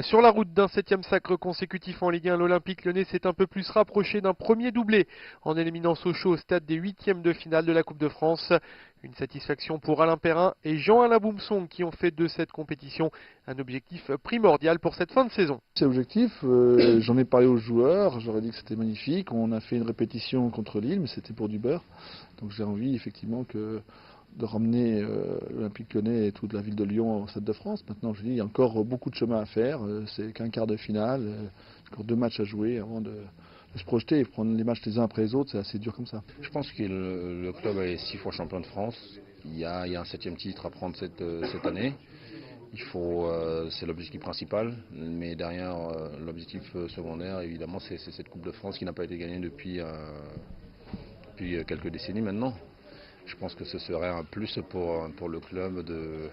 Sur la route d'un 7e sacre consécutif en Ligue 1, l'Olympique Lyonnais s'est un peu plus rapproché d'un premier doublé en éliminant Sochaux au stade des huitièmes de finale de la Coupe de France. Une satisfaction pour Alain Perrin et Jean-Alain Boumsong qui ont fait de cette compétition un objectif primordial pour cette fin de saison. C'est l'objectif, j'en ai parlé aux joueurs, j'aurais dit que c'était magnifique. On a fait une répétition contre Lille, mais c'était pour du beurre. Donc j'ai envie effectivement de ramener l'Olympique Lyonnais et toute la ville de Lyon au Stade de France. Maintenant, je dis, il y a encore beaucoup de chemin à faire. C'est qu'un quart de finale, encore 2 matchs à jouer avant de se projeter et prendre les matchs les uns après les autres. C'est assez dur comme ça. Je pense que le club est 6 fois champion de France. Il y a un 7e titre à prendre cette année. C'est l'objectif principal, mais derrière l'objectif secondaire, évidemment, c'est cette Coupe de France qui n'a pas été gagnée depuis quelques décennies maintenant. Je pense que ce serait un plus pour le club de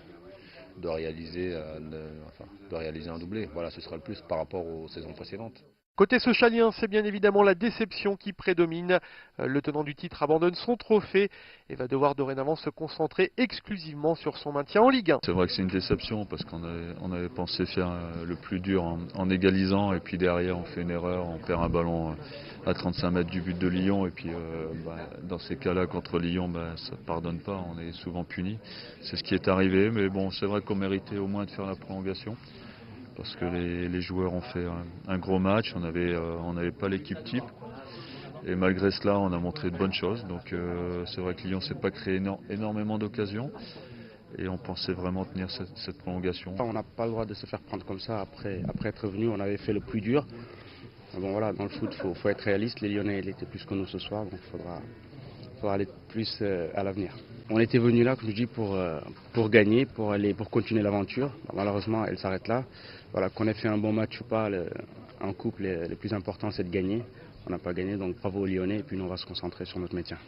réaliser un doublé. Voilà, ce sera le plus par rapport aux saisons précédentes. Côté socialien, c'est bien évidemment la déception qui prédomine. Le tenant du titre abandonne son trophée et va devoir dorénavant se concentrer exclusivement sur son maintien en Ligue 1. C'est vrai que c'est une déception parce qu'on avait pensé faire le plus dur en égalisant et puis derrière on fait une erreur, on perd un ballon à 35 mètres du but de Lyon et puis dans ces cas-là contre Lyon ça ne pardonne pas, on est souvent puni. C'est ce qui est arrivé, mais bon, c'est vrai qu'on méritait au moins de faire la prolongation. Parce que les joueurs ont fait un gros match, on n'avait pas l'équipe type. Et malgré cela, on a montré de bonnes choses. Donc c'est vrai que Lyon ne s'est pas créé énormément d'occasions. Et on pensait vraiment tenir cette prolongation. On n'a pas le droit de se faire prendre comme ça après être venu. On avait fait le plus dur. Bon voilà, dans le foot, il faut être réaliste. Les Lyonnais étaient plus que nous ce soir, donc il faudra aller plus à l'avenir. On était venu là, comme je dis, pour gagner, pour continuer l'aventure. Malheureusement, elle s'arrête là. Voilà, qu'on ait fait un bon match ou pas, en coupe, le plus important, c'est de gagner. On n'a pas gagné, donc bravo aux Lyonnais, et puis nous, on va se concentrer sur notre maintien.